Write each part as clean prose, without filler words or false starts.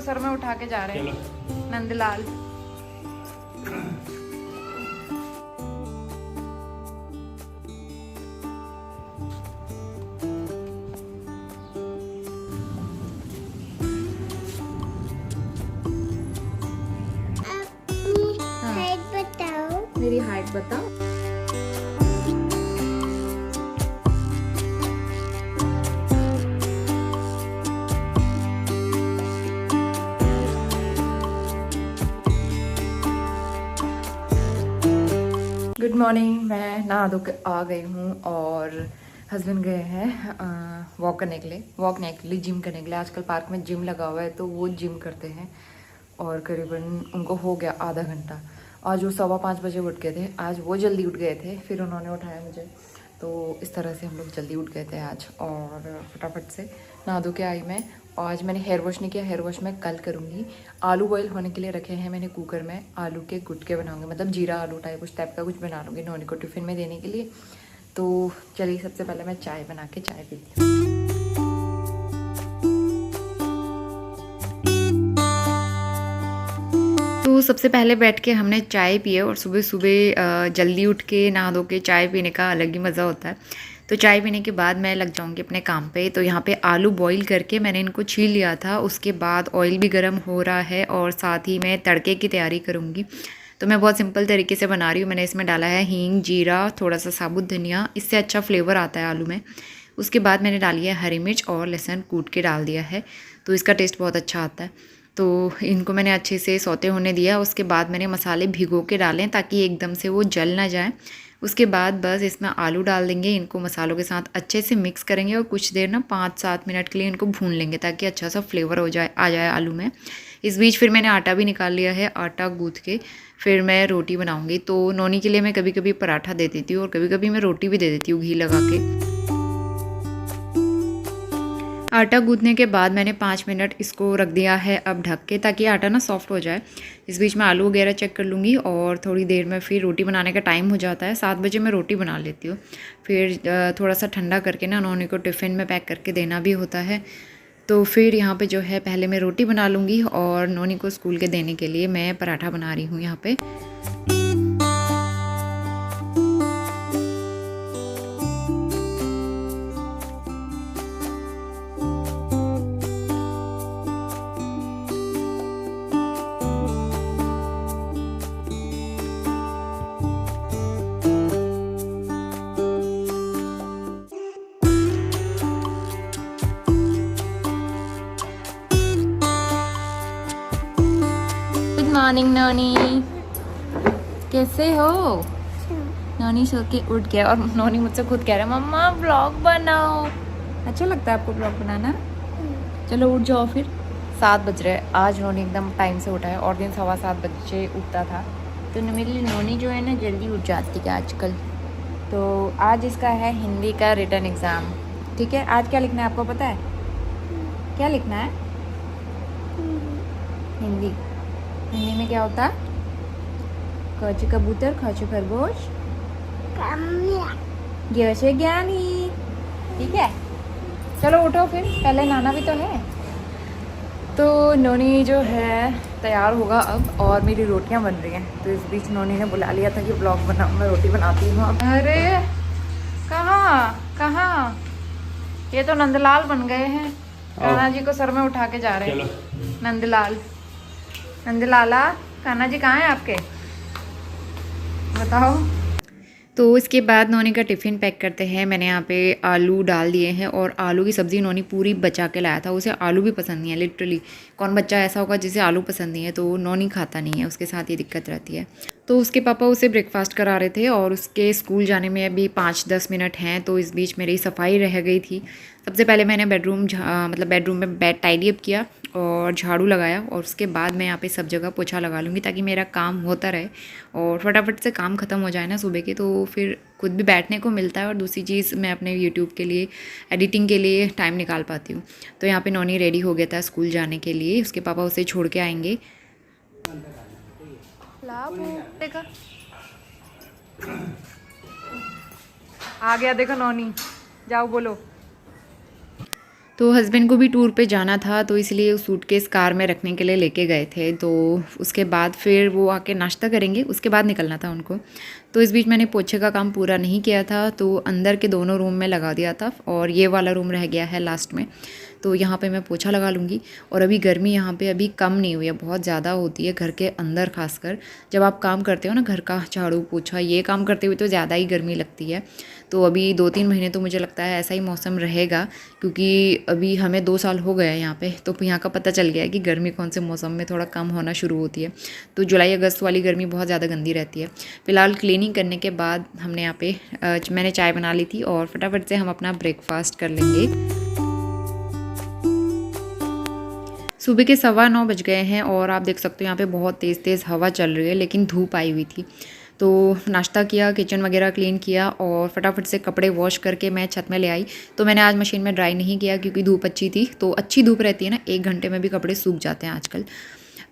Sir में उठा के जा रहे हैं नंदलाल। मेरी हाइट बताओ। Good morning. मैं नहा धो के आ गई हूँ और हस्बैंड गए हैं वॉक करने के लिए जिम करने के लिए। आजकल पार्क में जिम लगा हुआ है तो वो जिम करते हैं और करीबन उनको हो गया आधा घंटा। आज वो 4:15 बजे उठ गए थे। आज वो जल्दी उठ गए थे, फिर उन्होंने उठाया मुझे, तो इस तरह से हम लोग जल्दी उठ गए थे आज। और फटाफट से नहा धो के आई मैं। और आज मैंने हेयर वॉश नहीं किया, हेयर वॉश मैं कल करूँगी। आलू बॉईल होने के लिए रखे हैं मैंने कुकर में। आलू के गुटके बनाऊँगी, मतलब जीरा आलू टाइप उस टाइप का कुछ बना लूँगी नोनी को टिफ़िन में देने के लिए। तो चलिए सबसे पहले मैं चाय बना के चाय पीती हूँ। तो सबसे पहले बैठ के हमने चाय पी है और सुबह सुबह जल्दी उठ के नहा धो के चाय पीने का अलग ही मज़ा होता है। तो चाय पीने के बाद मैं लग जाऊंगी अपने काम पे। तो यहाँ पे आलू बॉईल करके मैंने इनको छील लिया था। उसके बाद ऑयल भी गर्म हो रहा है और साथ ही मैं तड़के की तैयारी करूँगी। तो मैं बहुत सिंपल तरीके से बना रही हूँ। मैंने इसमें डाला है हींग, जीरा, थोड़ा सा साबुत धनिया, इससे अच्छा फ्लेवर आता है आलू में। उसके बाद मैंने डाली है हरी मिर्च और लहसुन कूट के डाल दिया है, तो इसका टेस्ट बहुत अच्छा आता है। तो इनको मैंने अच्छे से सौते होने दिया। उसके बाद मैंने मसाले भिगो के डालें ताकि एकदम से वो जल ना जाए। उसके बाद बस इसमें आलू डाल देंगे, इनको मसालों के साथ अच्छे से मिक्स करेंगे और कुछ देर ना 5-7 मिनट के लिए इनको भून लेंगे ताकि अच्छा सा फ्लेवर आ जाए आलू में। इस बीच फिर मैंने आटा भी निकाल लिया है। आटा गूँथ के फिर मैं रोटी बनाऊँगी। तो नोनी के लिए मैं कभी कभी पराठा दे देती हूँ और कभी कभी मैं रोटी भी दे देती हूँ घी लगा के। आटा गूँथने के बाद मैंने 5 मिनट इसको रख दिया है अब ढक के, ताकि आटा ना सॉफ्ट हो जाए। इस बीच मैं आलू वगैरह चेक कर लूँगी और थोड़ी देर में फिर रोटी बनाने का टाइम हो जाता है। 7 बजे मैं रोटी बना लेती हूँ। फिर थोड़ा सा ठंडा करके ना नोनी को टिफ़िन में पैक करके देना भी होता है। तो फिर यहाँ पे जो है पहले मैं रोटी बना लूँगी और नोनी को स्कूल के देने के लिए मैं पराठा बना रही हूँ यहाँ पे। मॉर्निंग नोनी, कैसे हो? नोनी सो के उठ गया और नोनी मुझसे खुद कह रहा है मम्मा व्लॉग बनाओ। अच्छा लगता है आपको व्लॉग बनाना? चलो उठ जाओ फिर। 7 बज रहे हैं। आज नोनी एकदम टाइम से उठा है और दिन 7:15 बजे उठता था। तो मेरी नोनी जो है ना जल्दी उठ जाती है आजकल। तो आज इसका है हिंदी का रिटन एग्ज़ाम। ठीक है, आज क्या लिखना है आपको पता है? क्या लिखना है? हिंदी। हिंदी में क्या होता है? क च कबूतर, ख च खरगोश, ग से ज्ञानी। ठीक है, चलो उठो फिर, पहले नहाना भी तो है। तो नोनी जो है तैयार होगा अब और मेरी रोटियां बन रही हैं। तो इस बीच नोनी ने बुला लिया था कि ब्लॉग बनाओ, मैं रोटी बनाती हूँ। अरे कहाँ ये तो नंदलाल बन गए हैं। कान्हा जी को सर में उठा के जा रहे हैं। नंदलाला, कान्हा जी कहाँ हैं आपके? बताओ। तो इसके बाद नोनी का टिफ़िन पैक करते हैं। मैंने यहाँ पे आलू डाल दिए हैं और आलू की सब्ज़ी नोनी पूरी बचा के लाया था। उसे आलू भी पसंद नहीं है। लिटरली कौन बच्चा ऐसा होगा जिसे आलू पसंद नहीं है? तो नोनी खाता नहीं है, उसके साथ ये दिक्कत रहती है। तो उसके पापा उसे ब्रेकफास्ट करा रहे थे और उसके स्कूल जाने में अभी 5-10 मिनट हैं। तो इस बीच मेरी सफाई रह गई थी। सबसे पहले मैंने बेडरूम में बेड टाइडी अप किया और झाड़ू लगाया और उसके बाद मैं यहाँ पे सब जगह पोछा लगा लूँगी ताकि मेरा काम होता रहे और फटाफट से काम ख़त्म हो जाए ना सुबह के। तो फिर खुद भी बैठने को मिलता है और दूसरी चीज़ मैं अपने यूट्यूब के लिए एडिटिंग के लिए टाइम निकाल पाती हूँ। तो यहाँ पे नोनी रेडी हो गया था स्कूल जाने के लिए। उसके पापा उसे छोड़ के आएंगे। आ गया देखो नोनी, जाओ बोलो। तो हस्बैंड को भी टूर पे जाना था, तो इसलिए सूटकेस कार में रखने के लिए लेके गए थे। तो उसके बाद फिर वो आके नाश्ता करेंगे, उसके बाद निकलना था उनको। तो इस बीच मैंने पोछे का काम पूरा नहीं किया था, तो अंदर के दोनों रूम में लगा दिया था और ये वाला रूम रह गया है लास्ट में। तो यहाँ पे मैं पोछा लगा लूँगी। और अभी गर्मी यहाँ पे अभी कम नहीं हुई है, बहुत ज़्यादा होती है घर के अंदर। खासकर जब आप काम करते हो ना, घर का झाड़ू पोछा ये काम करते हुए तो ज़्यादा ही गर्मी लगती है। तो अभी 2-3 महीने तो मुझे लगता है ऐसा ही मौसम रहेगा, क्योंकि अभी हमें 2 साल हो गए हैं यहाँ पे, तो यहाँ का पता चल गया है कि गर्मी कौन से मौसम में थोड़ा कम होना शुरू होती है। तो जुलाई अगस्त वाली गर्मी बहुत ज़्यादा गंदी रहती है। फ़िलहाल क्लीनिंग करने के बाद हमने यहाँ पे मैंने चाय बना ली थी और फटाफट से हम अपना ब्रेकफास्ट कर लेंगे। सुबह के 9:15 बज गए हैं और आप देख सकते हो यहाँ पे बहुत तेज़ तेज़ हवा चल रही है, लेकिन धूप आई हुई थी। तो नाश्ता किया, किचन वगैरह क्लीन किया और फटाफट से कपड़े वॉश करके मैं छत में ले आई। तो मैंने आज मशीन में ड्राई नहीं किया क्योंकि धूप अच्छी थी। तो अच्छी धूप रहती है ना, 1 घंटे में भी कपड़े सूख जाते हैं आजकल।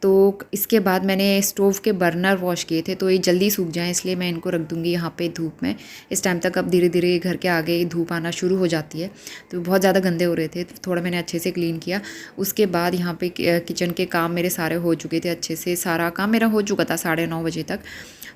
तो इसके बाद मैंने स्टोव के बर्नर वॉश किए थे, तो ये जल्दी सूख जाएं, इसलिए मैं इनको रख दूँगी यहाँ पे धूप में। इस टाइम तक अब धीरे धीरे घर के आगे धूप आना शुरू हो जाती है। तो बहुत ज़्यादा गंदे हो रहे थे, थोड़ा मैंने अच्छे से क्लीन किया। उसके बाद यहाँ पे किचन के काम मेरे सारे हो चुके थे, अच्छे से सारा काम मेरा हो चुका था 9:30 बजे तक।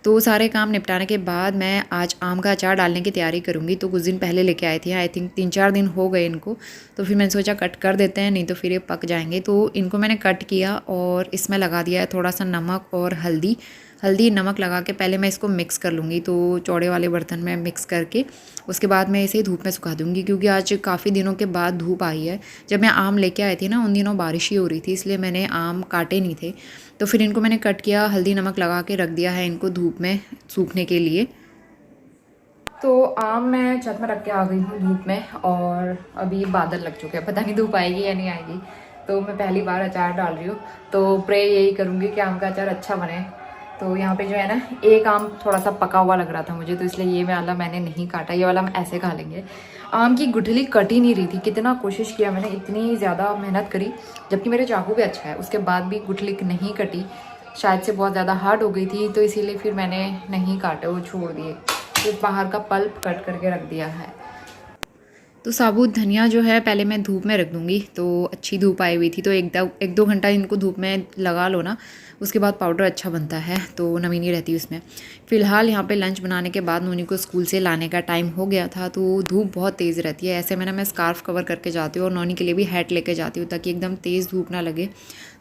तो सारे काम निपटाने के बाद मैं आज आम का अचार डालने की तैयारी करूँगी। तो कुछ दिन पहले लेके आए थे, आई थिंक 3-4 दिन हो गए इनको। तो फिर मैंने सोचा कट कर देते हैं, नहीं तो फिर ये पक जाएंगे। तो इनको मैंने कट किया और इसमें लगा दिया है थोड़ा सा नमक और हल्दी नमक लगा के पहले मैं इसको मिक्स कर लूँगी। तो चौड़े वाले बर्तन में मिक्स करके उसके बाद मैं इसे धूप में सुखा दूँगी, क्योंकि आज काफ़ी दिनों के बाद धूप आई है। जब मैं आम लेके आई थी ना, उन दिनों बारिश ही हो रही थी, इसलिए मैंने आम काटे नहीं थे। तो फिर इनको मैंने कट किया, हल्दी नमक लगा के रख दिया है इनको धूप में सूखने के लिए। तो आम मैं छत में रख के आ गई हूँ धूप में, और अभी बादल लग चुके हैं, पता नहीं धूप आएगी या नहीं आएगी। तो मैं पहली बार अचार डाल रही हूँ, तो प्रे यही करूँगी कि आम का अचार अच्छा बने। तो यहाँ पे जो है ना, एक आम थोड़ा सा पका हुआ लग रहा था मुझे, तो इसलिए ये वाला मैंने नहीं काटा, ये वाला हम ऐसे खा लेंगे। आम की गुठली कट ही नहीं रही थी, कितना कोशिश किया मैंने, इतनी ज़्यादा मेहनत करी, जबकि मेरे चाकू भी अच्छा है, उसके बाद भी गुठली नहीं कटी। शायद से बहुत ज़्यादा हार्ड हो गई थी, तो इसीलिए फिर मैंने नहीं काटे, वो छोड़ दिए, फिर बाहर का पल्प कट करके रख दिया है। तो साबुत धनिया जो है पहले मैं धूप में रख दूँगी। तो अच्छी धूप आई हुई थी, तो 1-2 घंटा इनको धूप में लगा लो ना, उसके बाद पाउडर अच्छा बनता है, तो नमी नहीं रहती उसमें। फ़िलहाल यहाँ पे लंच बनाने के बाद नोनी को स्कूल से लाने का टाइम हो गया था, तो धूप बहुत तेज़ रहती है। ऐसे में ना मैं स्कार्फ़ कवर करके जाती हूँ और नोनी के लिए भी हैट लेके जाती हूँ, ताकि एकदम तेज़ धूप ना लगे।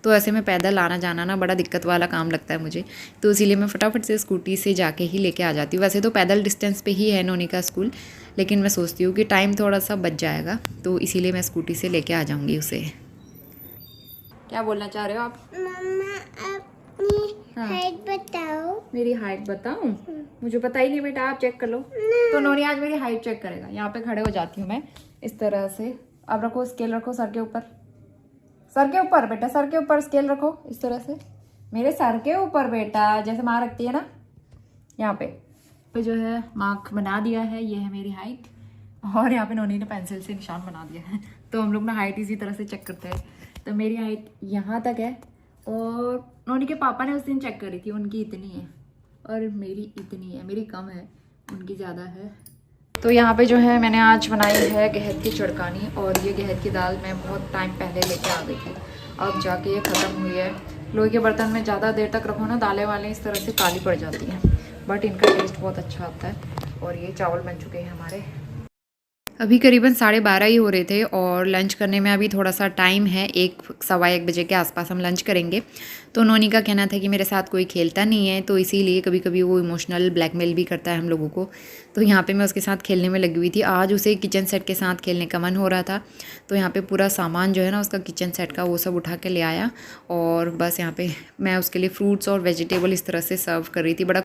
तो ऐसे में पैदल आना जाना ना बड़ा दिक्कत वाला काम लगता है मुझे, तो इसीलिए मैं फटाफट से स्कूटी से जाके ही लेके आ जाती हूँ। वैसे तो पैदल डिस्टेंस पे ही है नोनी का स्कूल, लेकिन मैं सोचती हूँ कि टाइम थोड़ा सा बच जाएगा, तो इसीलिए मैं स्कूटी से लेके आ जाऊँगी उसे। क्या बोलना चाह रहे हो आप? मम्मा अपनी हाइट बताओ। मेरी हाइट बताऊँ? मुझे पता ही नहीं बेटा, आप चेक कर लो। तो नोनी आज मेरी हाइट चेक करेगा। यहाँ पे खड़े हो जाती हूँ मैं इस तरह से। अब रखो, स्केल रखो सर के ऊपर, सर के ऊपर बेटा, सर के ऊपर स्केल रखो इस तरह से, मेरे सर के ऊपर बेटा, जैसे माँ रखती है ना। यहाँ पे जो है मार्क बना दिया है, ये है मेरी हाइट, और यहाँ पे नोनी ने पेंसिल से निशान बना दिया है। तो हम लोग ना हाइट इसी तरह से चेक करते हैं। तो मेरी हाइट यहाँ तक है, और नोनी के पापा ने उस दिन चेक करी थी, उनकी इतनी है और मेरी इतनी है, मेरी कम है, उनकी ज़्यादा है। तो यहाँ पे जो है मैंने आज बनाई है गहत की चड़कानी, और ये गहत की दाल मैं बहुत टाइम पहले लेके आ गई थी, अब जाके ये ख़त्म हुई है। लोहे के बर्तन में ज़्यादा देर तक रखो ना, दालें वालें इस तरह से काली पड़ जाती हैं, बट इनका टेस्ट बहुत अच्छा आता है। और ये चावल बन चुके हैं हमारे। अभी करीबन 12:30 ही हो रहे थे, और लंच करने में अभी थोड़ा सा टाइम है, 1-1:15 बजे के आसपास हम लंच करेंगे। तो नोनी का कहना था कि मेरे साथ कोई खेलता नहीं है, तो इसीलिए कभी कभी वो इमोशनल ब्लैकमेल भी करता है हम लोगों को। तो यहाँ पे मैं उसके साथ खेलने में लगी हुई थी। आज उसे किचन सेट के साथ खेलने का मन हो रहा था, तो यहाँ पे पूरा सामान जो है ना उसका किचन सेट का, वो सब उठा के ले आया, और बस यहाँ पे मैं उसके लिए फ्रूट्स और वेजिटेबल इस तरह से सर्व कर रही थी। बड़ा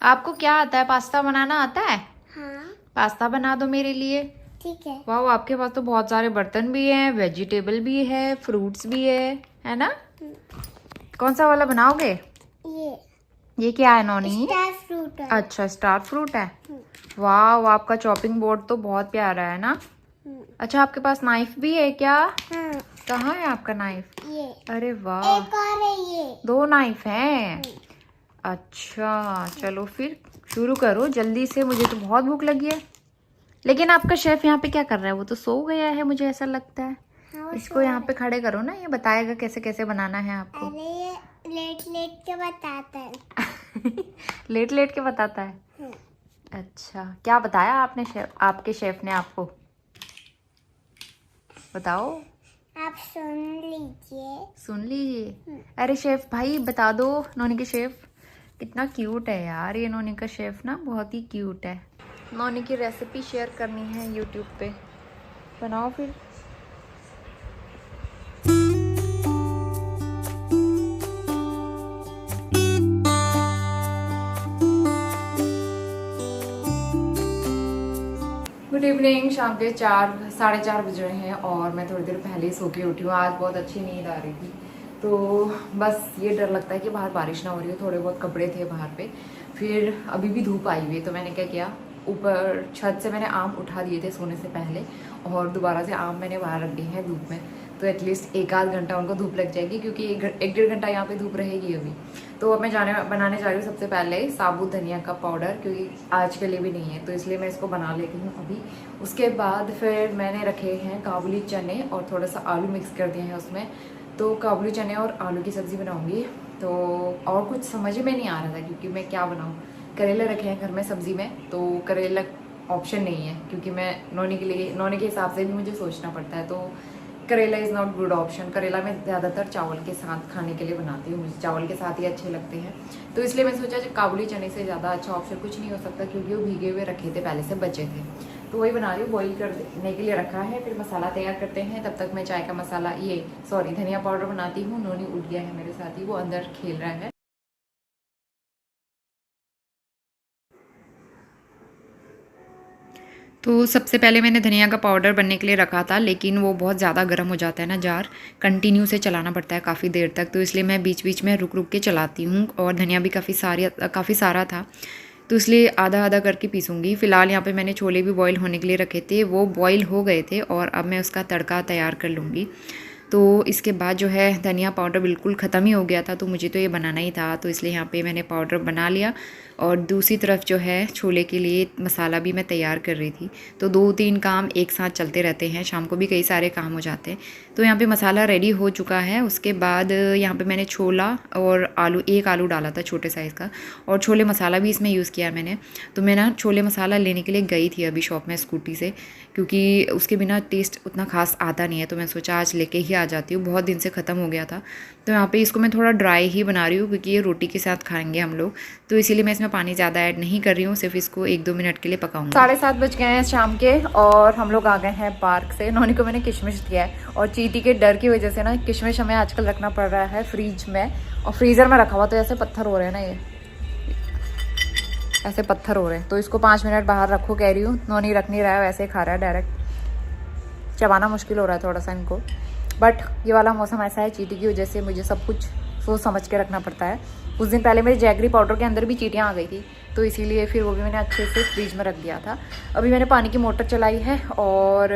आपको क्या आता है? पास्ता बनाना आता है? हाँ। पास्ता बना दो मेरे लिए। ठीक है। वाह, आपके पास तो बहुत सारे बर्तन भी हैं, वेजिटेबल भी है, फ्रूट्स भी है ना? कौन सा वाला बनाओगे? ये क्या है नोनी? स्टार फ्रूट है। अच्छा, स्टार फ्रूट है। वाह, आपका चॉपिंग बोर्ड तो बहुत प्यारा है ना। अच्छा, आपके पास नाइफ भी है क्या? हाँ। कहाँ है आपका नाइफ? ये। अरे वाह, एक और है ये। 2 नाइफ हैं। अच्छा, चलो फिर शुरू करो जल्दी से, मुझे तो बहुत भूख लगी है। लेकिन आपका शेफ यहाँ पे क्या कर रहा है? वो तो सो गया है, मुझे ऐसा लगता है। हाँ, वो इसको यहाँ पे खड़े करो ना, ये बताएगा कैसे कैसे बनाना है आपको। अरे ये लेट लेट के बताता है। लेट लेट के बताता है। हाँ। अच्छा, क्या बताया आपने आपके शेफ ने आपको? बताओ। आप सुन लीजिए। सुन लीजिए। अरे शेफ भाई बता दो, नोनी के शेफ कितना क्यूट है यार, ये नोनी का शेफ ना बहुत ही क्यूट है। नोनी की रेसिपी शेयर करनी है यूट्यूब पे, बनाओ फिर। Good evening. शाम के 4 साढ़े 4 बज रहे हैं और मैं थोड़ी देर पहले ही सो के उठी हूँ। आज बहुत अच्छी नींद आ रही थी, तो बस ये डर लगता है कि बाहर बारिश ना हो रही हो। थोड़े बहुत कपड़े थे बाहर पे, फिर अभी भी धूप आई हुई है, तो मैंने क्या किया, ऊपर छत से मैंने आम उठा दिए थे सोने से पहले और दोबारा से आम मैंने बाहर रख दिए हैं धूप में। तो एटलीस्ट 1-8 घंटा उनको धूप लग जाएगी, क्योंकि 1-1.5 घंटा यहाँ पे धूप रहेगी अभी। तो अब मैं बनाने जा रही हूँ सबसे पहले साबुत धनिया का पाउडर, क्योंकि आज के लिए भी नहीं है, तो इसलिए मैं इसको बना लेती हूँ अभी। उसके बाद फिर मैंने रखे हैं काबुली चने और थोड़ा सा आलू मिक्स कर दिए हैं उसमें। तो काबुली चने और आलू की सब्ज़ी बनाऊँगी। तो और कुछ समझ में नहीं आ रहा था क्योंकि मैं क्या बनाऊँ। करेले रखे हैं घर में सब्ज़ी में, तो करेला ऑप्शन नहीं है, क्योंकि मैं नोनी के हिसाब से भी मुझे सोचना पड़ता है। तो करेला इज़ नॉट गुड ऑप्शन। करेला मैं ज़्यादातर चावल के साथ खाने के लिए बनाती हूँ, मुझे चावल के साथ ही अच्छे लगते हैं। तो इसलिए मैं सोचा काबुली चने से ज़्यादा अच्छा ऑप्शन कुछ नहीं हो सकता, क्योंकि वो भीगे हुए रखे थे पहले से, बचे थे। तो वही बना रही हूँ, बॉईल करने के लिए रखा है। फिर मसाला तैयार करते हैं, तब तक मैं चाय का मसाला धनिया पाउडर बनाती हूँ। नोनी उठ गया है मेरे साथ ही, वो अंदर खेल रहा है। तो सबसे पहले मैंने धनिया का पाउडर बनने के लिए रखा था, लेकिन वो बहुत ज़्यादा गर्म हो जाता है ना जार, कंटिन्यू से चलाना पड़ता है काफ़ी देर तक, तो इसलिए मैं बीच बीच में रुक रुक के चलाती हूँ। और धनिया भी काफ़ी सारा था, तो इसलिए आधा आधा करके पीसूँगी। फ़िलहाल यहाँ पे मैंने छोले भी बॉईल होने के लिए रखे थे, वो बॉईल हो गए थे और अब मैं उसका तड़का तैयार कर लूँगी। तो इसके बाद जो है धनिया पाउडर बिल्कुल ख़त्म ही हो गया था, तो मुझे तो ये बनाना ही था, तो इसलिए यहाँ पे मैंने पाउडर बना लिया। और दूसरी तरफ जो है छोले के लिए मसाला भी मैं तैयार कर रही थी। तो 2-3 काम एक साथ चलते रहते हैं, शाम को भी कई सारे काम हो जाते हैं। तो यहाँ पे मसाला रेडी हो चुका है। उसके बाद यहाँ पे मैंने छोला और एक आलू डाला था छोटे साइज़ का, और छोले मसाला भी इसमें यूज़ किया मैंने। तो मैं ना छोले मसाला लेने के लिए गई थी अभी शॉप में स्कूटी से, क्योंकि उसके बिना टेस्ट उतना खास आता नहीं है, तो मैं सोचा आज लेके ही आ जाती हूँ, बहुत दिन से ख़त्म हो गया था। तो यहाँ पे इसको मैं थोड़ा ड्राई ही बना रही हूँ, क्योंकि ये रोटी के साथ खाएंगे हम लोग, तो इसीलिए मैं इसमें पानी ज़्यादा ऐड नहीं कर रही हूँ, सिर्फ इसको 1-2 मिनट के लिए पकाऊंगी। 7:30 बज गए हैं शाम के और हम लोग आ गए हैं पार्क से। नोनी को मैंने किशमिश दिया है, और चींटी के डर की वजह से ना किशमिश हमें आजकल रखना पड़ रहा है फ्रिज में, और फ्रीज़र में रखा हुआ तो ऐसे पत्थर हो रहे हैं ना, ये ऐसे पत्थर हो रहे हैं, तो इसको 5 मिनट बाहर रखो कह रही हूँ। नोनी रख नहीं रहा है, वैसे खा रहा है डायरेक्ट। चबाना मुश्किल हो रहा है थोड़ा सा इनको, बट ये वाला मौसम ऐसा है, चींटी की वजह से मुझे सब कुछ सोच समझ के रखना पड़ता है। कुछ दिन पहले मेरे जैगरी पाउडर के अंदर भी चींटियाँ आ गई थी, तो इसीलिए फिर वो भी मैंने अच्छे से फ्रीज में रख दिया था। अभी मैंने पानी की मोटर चलाई है और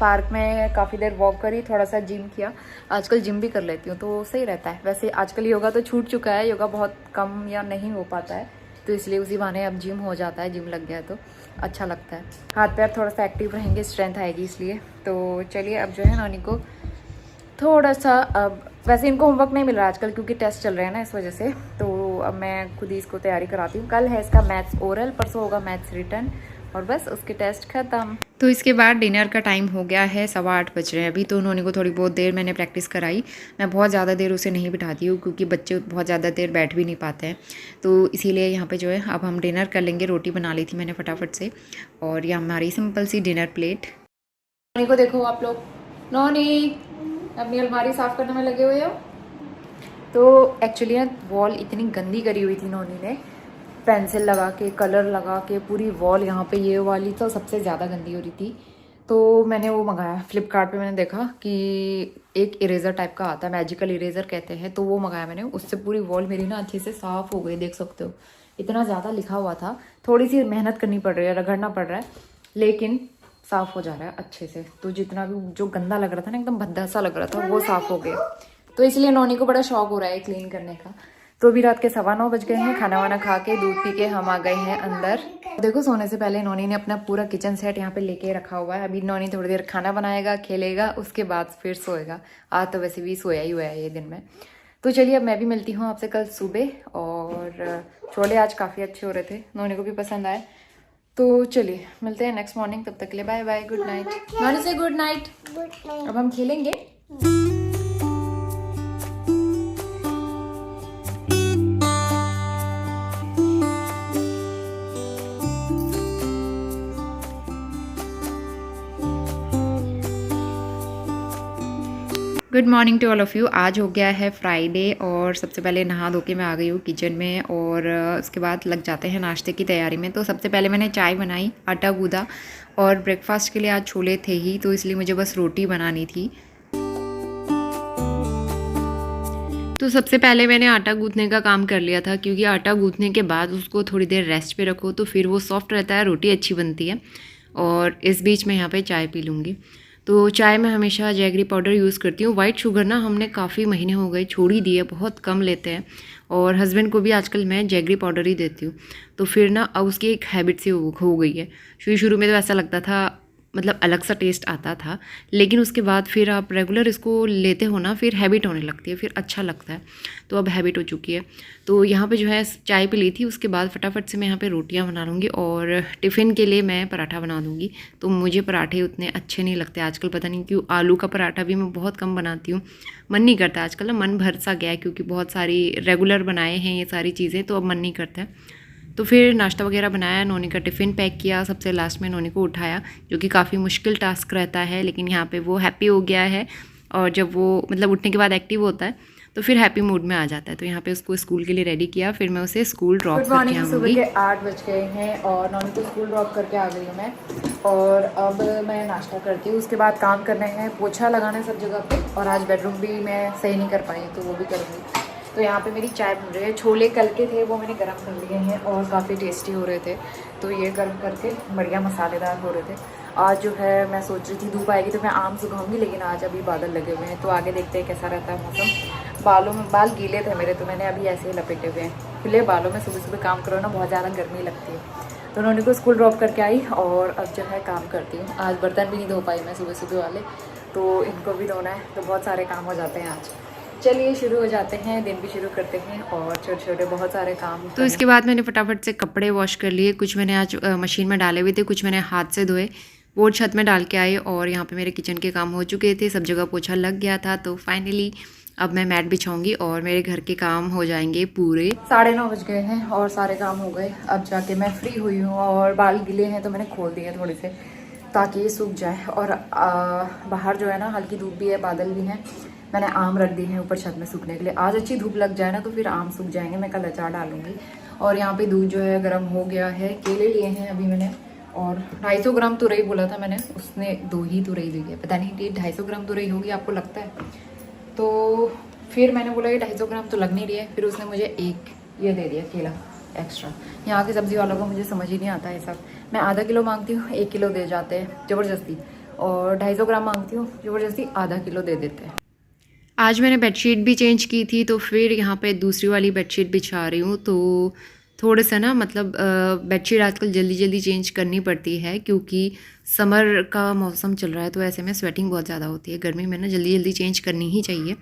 पार्क में काफ़ी देर वॉक करी, थोड़ा सा जिम किया। आजकल जिम भी कर लेती हूँ तो सही रहता है। वैसे आजकल योगा तो छूट चुका है, योगा बहुत कम या नहीं हो पाता है, तो इसलिए उसी बहाने अब जिम हो जाता है। जिम लग गया तो अच्छा लगता है, हाथ पैर थोड़ा सा एक्टिव रहेंगे, स्ट्रेंथ आएगी इसलिए। तो चलिए अब जो है नोनी को थोड़ा सा, अब वैसे इनको होमवर्क नहीं मिल रहा आजकल क्योंकि टेस्ट चल रहे हैं ना, इस वजह से। तो अब मैं खुद ही इसको तैयारी कराती हूँ। कल है इसका मैथ्स ओरल, परसों होगा मैथ्स रिटर्न, और बस उसके टेस्ट ख़त्म। तो इसके बाद डिनर का टाइम हो गया है, 8:15 बज रहे हैं अभी। तो उन्होंने को थोड़ी बहुत देर मैंने प्रैक्टिस कराई। मैं बहुत ज़्यादा देर उसे नहीं बिठाती हूँ, क्योंकि बच्चे बहुत ज़्यादा देर बैठ भी नहीं पाते हैं, तो इसीलिए यहाँ पे जो है अब हम डिनर कर लेंगे। रोटी बना ली थी मैंने फटाफट से, और ये हमारी सिंपल सी डिनर प्लेट। नोनी को देखो आप लोग, नोनी अपनी अलमारी साफ़ करने में लगे हुए हो। तो एक्चुअली ना वॉल इतनी गंदी करी हुई थी नोनी ने, पेंसिल लगा के, कलर लगा के, पूरी वॉल यहाँ पे ये वाली तो सबसे ज़्यादा गंदी हो रही थी। तो मैंने वो मंगाया फ्लिपकार्ट पे, मैंने देखा कि एक इरेज़र टाइप का आता है, मैजिकल इरेज़र कहते हैं, तो वो मंगाया मैंने। उससे पूरी वॉल मेरी ना अच्छे से साफ़ हो गई, देख सकते हो। इतना ज़्यादा लिखा हुआ था, थोड़ी सी मेहनत करनी पड़ रही है, रगड़ना पड़ रहा है, लेकिन साफ़ हो जा रहा है अच्छे से। तो जितना भी जो गंदा लग रहा था ना, एकदम भद्दा सा लग रहा था, वो साफ़ हो गया। तो इसलिए नोनी को बड़ा शौक हो रहा है क्लीन करने का। तो अभी रात के 9:15 बज गए हैं। खाना वाना खा के, दूध पी के हम आ गए हैं अंदर। देखो सोने से पहले नोनी ने अपना पूरा किचन सेट यहाँ पे लेके रखा हुआ है। अभी नोनी थोड़ी देर खाना बनाएगा, खेलेगा, उसके बाद फिर सोएगा। आज तो वैसे भी सोया ही हुआ है ये दिन में। तो चलिए अब मैं भी मिलती हूँ आपसे कल सुबह। और छोले आज काफ़ी अच्छे हो रहे थे, नोनी को भी पसंद आए। तो चलिए मिलते हैं नेक्स्ट मॉर्निंग, तब तक के लिए bye bye, good night. Noni से गुड नाइट। अब हम खेलेंगे। Good morning to all of you. आज हो गया है फ्राइडे और सबसे पहले नहा धो के मैं आ गई हूँ किचन में और उसके बाद लग जाते हैं नाश्ते की तैयारी में। तो सबसे पहले मैंने चाय बनाई, आटा गूंदा और ब्रेकफास्ट के लिए आज छोले थे ही, तो इसलिए मुझे बस रोटी बनानी थी। तो सबसे पहले मैंने आटा गूंथने का काम कर लिया था, क्योंकि आटा गूंथने के बाद उसको थोड़ी देर रेस्ट पे रखो तो फिर वो सॉफ्ट रहता है, रोटी अच्छी बनती है। और इस बीच में यहाँ पे चाय पी लूँगी। तो चाय में हमेशा जैगरी पाउडर यूज़ करती हूँ। वाइट शुगर ना हमने काफ़ी महीने हो गए छोड़ ही दिए, बहुत कम लेते हैं। और हस्बैंड को भी आजकल मैं जैगरी पाउडर ही देती हूँ। तो फिर ना अब उसकी एक हैबिट सी हो गई है। शुरू में तो ऐसा लगता था, मतलब अलग सा टेस्ट आता था, लेकिन उसके बाद फिर आप रेगुलर इसको लेते हो ना, फिर हैबिट होने लगती है, फिर अच्छा लगता है। तो अब हैबिट हो चुकी है। तो यहाँ पे जो है चाय पी ली थी, उसके बाद फटाफट से मैं यहाँ पे रोटियाँ बना लूँगी और टिफ़िन के लिए मैं पराठा बना दूँगी। तो मुझे पराठे उतने अच्छे नहीं लगते आजकल, पता नहीं क्यों। आलू का पराठा भी मैं बहुत कम बनाती हूँ, मन नहीं करता आजकल ना, मन भर सा गया है, क्योंकि बहुत सारी रेगुलर बनाए हैं ये सारी चीज़ें, तो अब मन नहीं करता है। तो फिर नाश्ता वगैरह बनाया, नोनी का टिफ़िन पैक किया, सबसे लास्ट में नोनी को उठाया, जो कि काफ़ी मुश्किल टास्क रहता है, लेकिन यहाँ पे वो हैप्पी हो गया है। और जब वो मतलब उठने के बाद एक्टिव होता है तो फिर हैप्पी मूड में आ जाता है। तो यहाँ पे उसको स्कूल के लिए रेडी किया, फिर मैं उसे स्कूल ड्रॉप करके आऊँगी। सुबह के 8 बज गए हैं और नोनी को स्कूल ड्रॉप करके आ गई हूँ मैं। और अब मैं नाश्ता करती हूँ, उसके बाद काम करने हैं, पोछा लगाना है सब जगह पे। और आज बेडरूम भी मैं सही नहीं कर पाई, तो वो भी करूँगी। तो यहाँ पे मेरी चाय बन रही है। छोले कल के थे, वो मैंने गर्म कर लिए हैं और काफ़ी टेस्टी हो रहे थे, तो ये गर्म करके बढ़िया मसालेदार हो रहे थे। आज जो है मैं सोच रही थी धूप आएगी तो मैं आम सुखाऊंगी, लेकिन आज अभी बादल लगे हुए हैं, तो आगे देखते हैं कैसा रहता है मौसम। बाल गीले थे मेरे, तो मैंने अभी ऐसे ही लपेटे हुए हैं। खुले बालों में सुबह सुबह काम करो ना, बहुत ज़्यादा गर्मी लगती है। तो उन्होंने को स्कूल ड्रॉप करके आई और अब जो है काम करती हूँ। आज बर्तन भी नहीं धो पाई मैं सुबह सुबह वाले, तो इनको भी धोना है, तो बहुत सारे काम हो जाते हैं आज। चलिए शुरू हो जाते हैं, दिन भी शुरू करते हैं और छोटे छोटे बहुत सारे काम। तो इसके बाद मैंने फटाफट से कपड़े वॉश कर लिए। कुछ मैंने आज मशीन में डाले हुए थे, कुछ मैंने हाथ से धोए, वो छत में डाल के आई। और यहाँ पे मेरे किचन के काम हो चुके थे, सब जगह पोछा लग गया था। तो फाइनली अब मैं मैट बिछाऊंगी और मेरे घर के काम हो जाएंगे पूरे। 9:30 बज गए हैं और सारे काम हो गए। अब जाके मैं फ्री हुई हूँ और बाल गिले हैं तो मैंने खोल दिए थोड़े से, ताकि ये सूख जाए। और बाहर जो है ना हल्की धूप भी है, बादल भी हैं। मैंने आम रख दिए हैं ऊपर छत में सूखने के लिए। आज अच्छी धूप लग जाए ना तो फिर आम सूख जाएंगे, मैं कल अचार डालूंगी। और यहाँ पे दूध जो है गर्म हो गया है। केले लिए हैं अभी मैंने, और 250 ग्राम तुरई बोला था मैंने, उसने 2 ही तुरई दी है। पता नहीं 250 ग्राम तुरई होगी, आपको लगता है? तो फिर मैंने बोला ये 250 ग्राम तो लग नहीं रही है, फिर उसने मुझे एक ये दे दिया केला एक्स्ट्रा। यहाँ के सब्ज़ी वालों को मुझे समझ ही नहीं आता है सब। मैं आधा किलो मांगती हूँ, 1 किलो दे जाते हैं ज़बरदस्ती, और 250 ग्राम मांगती हूँ, ज़बरदस्ती आधा किलो दे देते हैं। आज मैंने बेडशीट भी चेंज की थी, तो फिर यहाँ पे दूसरी वाली बेडशीट बिछा रही हूँ। तो थोड़ा सा ना मतलब बेडशीट आजकल जल्दी जल्दी चेंज करनी पड़ती है, क्योंकि समर का मौसम चल रहा है, तो ऐसे में स्वेटिंग बहुत ज़्यादा होती है। गर्मी में ना जल्दी जल्दी चेंज करनी ही चाहिए।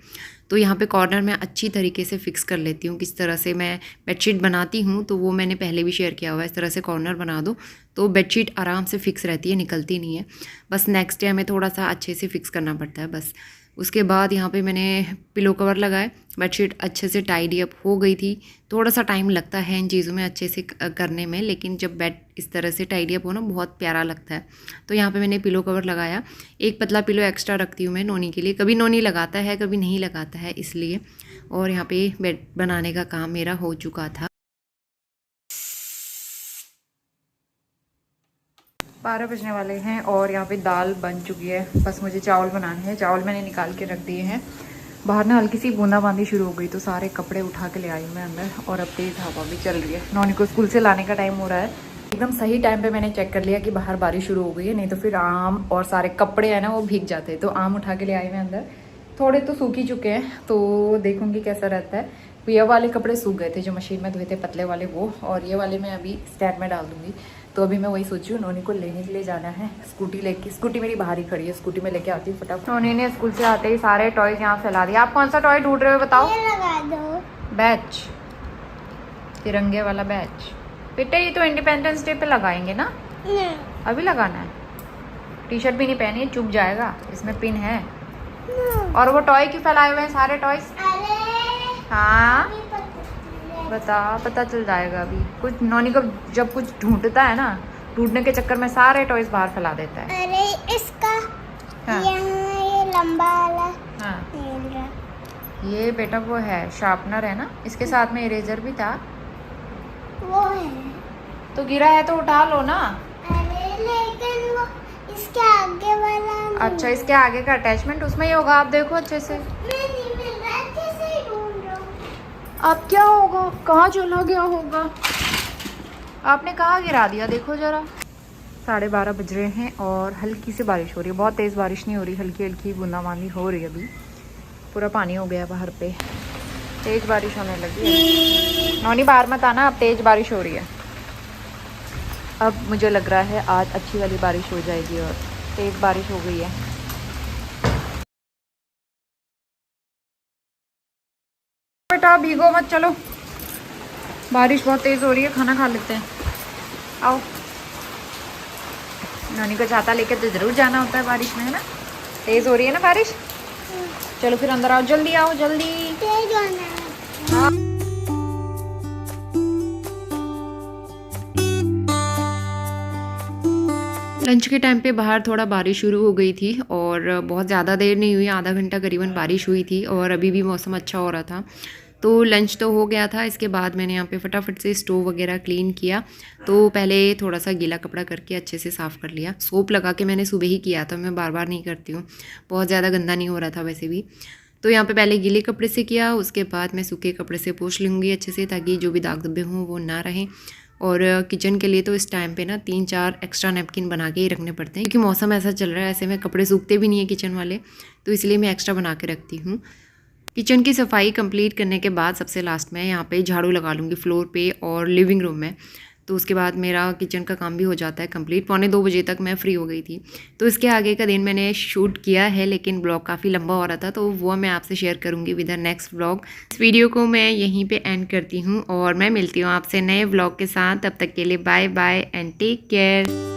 तो यहाँ पे कॉर्नर में अच्छी तरीके से फिक्स कर लेती हूँ। किस तरह से मैं बेडशीट बनाती हूँ तो वो मैंने पहले भी शेयर किया हुआ है। इस तरह से कॉर्नर बना दो तो बेडशीट आराम से फिक्स रहती है, निकलती नहीं है। बस नेक्स्ट डे हमें थोड़ा सा अच्छे से फिक्स करना पड़ता है बस। उसके बाद यहाँ पे मैंने पिलो कवर लगाए, बेडशीट अच्छे से टाइडी अप हो गई थी। थोड़ा सा टाइम लगता है इन चीज़ों में अच्छे से करने में, लेकिन जब बेड इस तरह से टाइडी अप हो ना बहुत प्यारा लगता है। तो यहाँ पे मैंने पिलो कवर लगाया। एक पतला पिलो एक्स्ट्रा रखती हूँ मैं नोनी के लिए, कभी नोनी लगाता है कभी नहीं लगाता है इसलिए। और यहाँ पे बेड बनाने का काम मेरा हो चुका था। 12 बजने वाले हैं और यहाँ पे दाल बन चुकी है, बस मुझे चावल बनाने हैं। चावल मैंने निकाल के रख दिए हैं। बाहर ना हल्की सी बूंदाबांदी शुरू हो गई तो सारे कपड़े उठा के ले आई मैं अंदर, और अब तेज़ हवा भी चल रही है। नॉनी को स्कूल से लाने का टाइम हो रहा है। एकदम सही टाइम पे मैंने चेक कर लिया कि बाहर बारिश शुरू हो गई है, नहीं तो फिर आम और सारे कपड़े हैं ना वो भीग जाते। तो आम उठा के ले आई मैं अंदर। थोड़े तो सूख ही चुके हैं, तो देखूँगी कैसा रहता है। ये वाले कपड़े सूख गए थे जो मशीन में धोए थे, पतले वाले वो, और ये वाले मैं अभी स्टैंड में डाल दूंगी। तो अभी मैं वही सोची हूँ, नोनी को लेने के लिए जाना है स्कूटी लेके। स्कूटी मेरी बाहर ही खड़ी है, स्कूटी में लेके आती हूँ फटाफट। नोनी ने स्कूल से आते ही सारे टॉयज यहाँ फैला दिया। आप कौन सा टॉय ढूंढ रहे हो बताओ? ये लगा दो। बैच, तिरंगे वाला बैच। बेटे ये तो इंडिपेंडेंस डे पे लगाएंगे ना? नहीं। अभी लगाना है। टी शर्ट भी नहीं पहनी है, चुभ जाएगा, इसमें पिन है। और वो टॉय क्यों फैलाए हुए हैं सारे टॉयज? अरे हाँ अभी पता बता, पता चल जाएगा अभी। कुछ नोनी को जब कुछ ढूंढता है ना, ढूंढने के चक्कर में सारे टॉयज बाहर फैला देता है। अरे इसका हाँ। यहाँ ये लंबा वाला हाँ मिल रहा। ये बेटा वो है शार्पनर है ना, इसके साथ में इरेजर भी था। वो है। तो गिरा है तो उठा लो ना। अरे लेकिन वो इसके आगे वाला नहीं। अच्छा इसके आगे का अटैचमेंट उसमें ही होगा, आप देखो अच्छे से। मैं नहीं मिल रहा, कैसे ढूंढ रहा हूँ। अब क्या होगा, कहाँ चला गया होगा? आपने कहाँ गिरा दिया, देखो जरा। 12:30 बज रहे हैं और हल्की सी बारिश हो रही है, बहुत तेज़ बारिश नहीं हो रही, हल्की हल्की बूंदाबांदी हो रही है। अभी पूरा पानी हो गया बाहर पे, तेज़ बारिश होने लगी है। नौनी बाहर मत आना, अब तेज़ बारिश हो रही है। अब मुझे लग रहा है आज अच्छी वाली बारिश हो जाएगी और तेज़ बारिश हो गई है। बेटा भीगो मत, चलो बारिश बहुत तेज़ हो रही है, खाना खा लेते हैं। आओ, नानी को छाता लेके तो ज़रूर जाना होता है बारिश में, है ना? तेज़ हो रही है ना बारिश। चलो फिर अंदर आओ, जल्दी आओ जल्दी। तेज होना है। हाँ। लंच के टाइम पे बाहर थोड़ा बारिश शुरू हो गई थी और बहुत ज़्यादा देर नहीं हुई, आधा घंटा करीबन बारिश हुई थी और अभी भी मौसम अच्छा हो रहा था। तो लंच तो हो गया था। इसके बाद मैंने यहाँ पे फटाफट से स्टोव वगैरह क्लीन किया। तो पहले थोड़ा सा गीला कपड़ा करके अच्छे से साफ़ कर लिया। सोप लगा के मैंने सुबह ही किया था, मैं बार बार नहीं करती हूँ, बहुत ज़्यादा गंदा नहीं हो रहा था वैसे भी। तो यहाँ पे पहले गीले कपड़े से किया, उसके बाद मैं सूखे कपड़े से पोंछ लूँगी अच्छे से, ताकि जो भी दाग धब्बे हों वो ना रहें। और किचन के लिए तो इस टाइम पे ना 3-4 एक्स्ट्रा नैपकिन बना के ही रखने पड़ते हैं, क्योंकि मौसम ऐसा चल रहा है, ऐसे में कपड़े सूखते भी नहीं है किचन वाले, तो इसलिए मैं एक्स्ट्रा बना के रखती हूँ। किचन की सफाई कंप्लीट करने के बाद सबसे लास्ट में यहाँ पे झाड़ू लगा लूँगी फ्लोर पे और लिविंग रूम में। तो उसके बाद मेरा किचन का काम भी हो जाता है कंप्लीट। 1:45 बजे तक मैं फ्री हो गई थी। तो इसके आगे का दिन मैंने शूट किया है, लेकिन ब्लॉग काफ़ी लंबा हो रहा था, तो वो मैं आपसे शेयर करूँगी विद द नेक्स्ट ब्लॉग। इस वीडियो को मैं यहीं पे एंड करती हूँ और मैं मिलती हूँ आपसे नए ब्लॉग के साथ। तब तक के लिए bye bye and take care.